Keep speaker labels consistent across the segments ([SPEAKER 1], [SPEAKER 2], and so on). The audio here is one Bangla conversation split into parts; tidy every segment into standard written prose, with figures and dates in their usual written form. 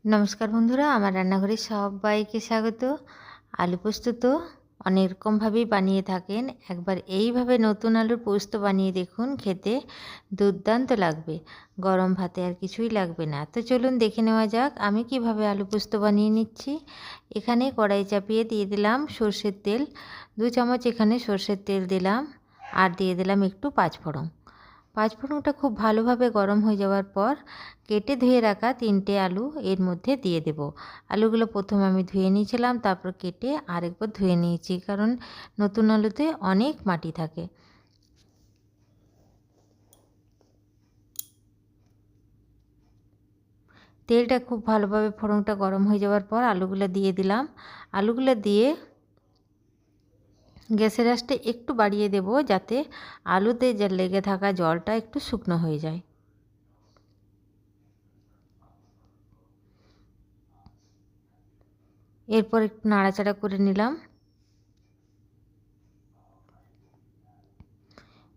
[SPEAKER 1] নমস্কার বন্ধুরা, আমার রান্নাঘরে সবাইকে স্বাগত। আলু পোস্ত তো অনেক রকমভাবেই বানিয়ে থাকেন। একবার এইভাবে নতুন আলুর পোস্ত বানিয়ে দেখুন, খেতে দুর্দান্ত লাগবে। গরম ভাতে আর কিছুই লাগবে না। তো চলুন দেখে নেওয়া যাক আমি কিভাবে আলু পোস্ত বানিয়ে নিচ্ছি। এখানে কড়াই চাপিয়ে দিয়ে দিলাম সর্ষের তেল। 2 চামচ এখানে সর্ষের তেল দিলাম, আর দিয়ে দিলাম একটু পাঁচফোড়ন। পাঁচফোড়নটা খুব ভালোভাবে গরম হয়ে যাওয়ার পর কেটে ধুয়ে রাখা 3টে আলু এর মধ্যে দিয়ে দেব। আলুগুলো প্রথমে আমি ধুয়ে নিয়েছিলাম, তারপর কেটে আরেকবার ধুয়ে নিয়েছি, কারণ নতুন আলুতে অনেক মাটি থাকে। তেলটা খুব ভালোভাবে ফোড়নটা গরম হয়ে যাওয়ার পর আলুগুলো দিয়ে দিলাম। আলুগুলো দিয়ে গ্যাসের আঁচটা একটু বাড়িয়ে দেব, যাতে আলুতে যে লেগে থাকা জলটা একটু শুকনো হয়ে যায়। এরপর একটু নাড়াচাড়া করে নিলাম।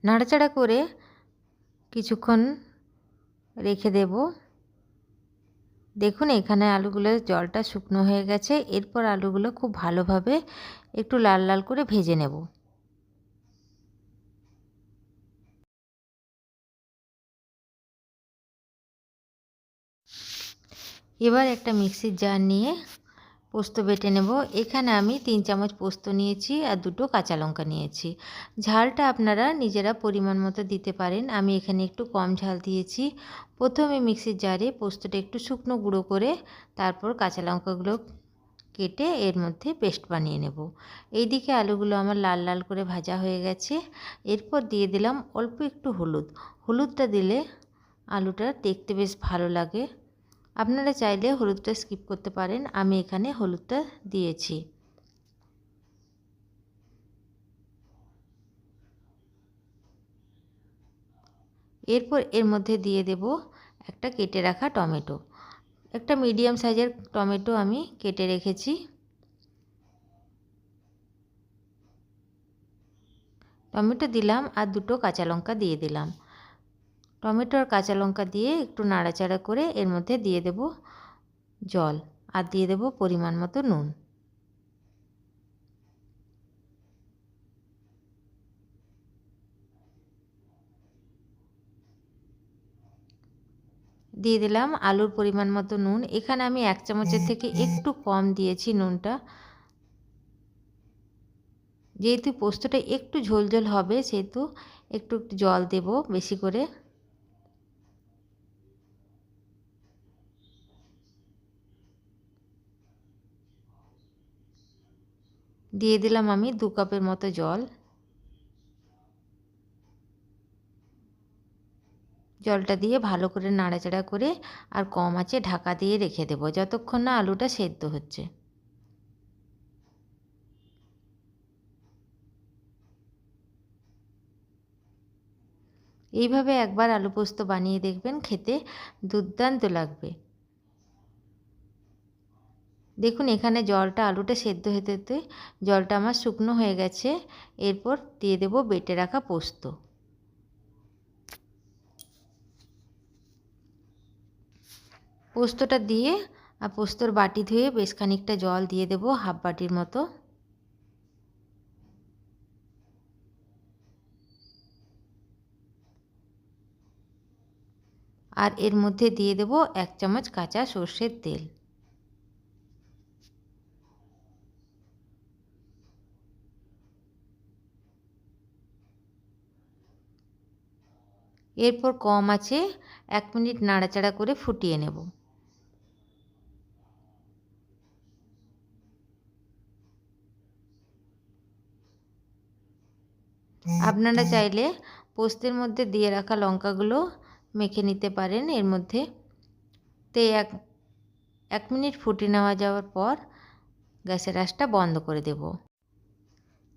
[SPEAKER 1] নাড়াচাড়া করে কিছুক্ষণ রেখে দেব। দেখুন এখানে আলুগুলোর জলটা শুকনো হয়ে গেছে। এরপর আলুগুলো খুব ভালোভাবে একটু লাল লাল করে ভেজে নেব। এবার একটা মিক্সির জার নিয়ে পোস্ত বেটে নেব। এখানে আমি 3 চামচ পোস্ত নিয়েছি আর 2টো কাঁচা লঙ্কা নিয়েছি। ঝালটা আপনারা নিজেরা পরিমাণ মতো দিতে পারেন। আমি এখানে একটু কম ঝাল দিয়েছি। প্রথমে মিক্সির জারে পোস্তটা একটু শুকনো গুঁড়ো করে তারপর কাঁচা লঙ্কাগুলো কেটে এর মধ্যে পেস্ট বানিয়ে নেব। এইদিকে আলুগুলো আমার লাল লাল করে ভাজা হয়ে গেছে। এরপর দিয়ে দিলাম অল্প একটু হলুদ। হলুদটা দিলে আলুটা দেখতে বেশ ভালো লাগে। আপনারা চাইলে হলুদটা স্কিপ করতে পারেন, আমি এখানে হলুদটা দিয়েছি। এরপর এর মধ্যে দিয়ে দেব একটা কেটে রাখা টমেটো। একটা মিডিয়াম সাইজের টমেটো আমি কেটে রেখেছি। টমেটো দিলাম আর 2টো কাঁচা লঙ্কা দিয়ে দিলাম। টমেটো আর কাঁচা লঙ্কা দিয়ে একটু নাড়াচাড়া করে এর মধ্যে দিয়ে দেব জল, আর দিয়ে দেব পরিমাণ মতো নুন। দিয়ে দিলাম আলুর পরিমাণ মতো নুন। এখানে আমি 1 চামচের থেকে একটু কম দিয়েছি নুনটা। যেহেতু পোস্তটা একটু ঝোল ঝোল হবে, সেহেতু একটু একটু জল দেব বেশি করে। দিয়ে দিলাম আমি 2 কাপের মতো জল। জলটা দিয়ে ভালো করে নাড়াচাড়া করে আর কম আঁচে ঢাকা দিয়ে রেখে দেব, যতক্ষণ না আলুটা সেদ্ধ হচ্ছে। এইভাবে একবার আলু পোস্ত বানিয়ে দেখবেন, খেতে দুর্দান্ত লাগবে। দেখুন এখানে জলটা, আলুটা সেদ্ধ হতে হতে জলটা আমার শুকনো হয়ে গেছে। এরপর দিয়ে দেব বেটে রাখা পোস্ত। পোস্তটা দিয়ে আর পোস্তর বাটি ধুয়ে বেশ খানিকটা জল দিয়ে দেব, হাফ বাটির মতো। আর এর মধ্যে দিয়ে দেব 1 চামচ কাঁচা সর্ষের তেল। এরপর কম আঁচে 1 মিনিট নাড়াচাড়া করে ফুটিয়ে নেব। আপনারা চাইলে পোস্তের মধ্যে দিয়ে রাখা লঙ্কাগুলো মেখে নিতে পারেন এর মধ্যে। তো 1 মিনিট ফুটিয়ে নেওয়া যাওয়ার পর গ্যাসের আঁচটা বন্ধ করে দেব।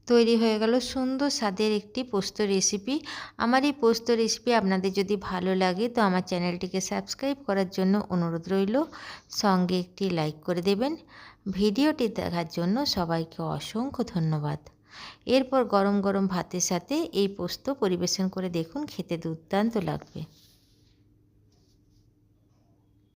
[SPEAKER 1] তৈরি হয়ে গেল সুন্দর স্বাদের একটি পোস্ত রেসিপি। আমার এই পোস্ত রেসিপি আপনাদের যদি ভালো লাগে তো আমার চ্যানেলটিকে সাবস্ক্রাইব করার জন্য অনুরোধ রইল। সঙ্গে একটি লাইক করে দেবেন। ভিডিওটি দেখার জন্য সবাইকে অসংখ্য ধন্যবাদ। এরপর গরম গরম ভাতের সাথে এই পোস্ত পরিবেশন করে দেখুন, খেতে দুর্দান্ত লাগবে।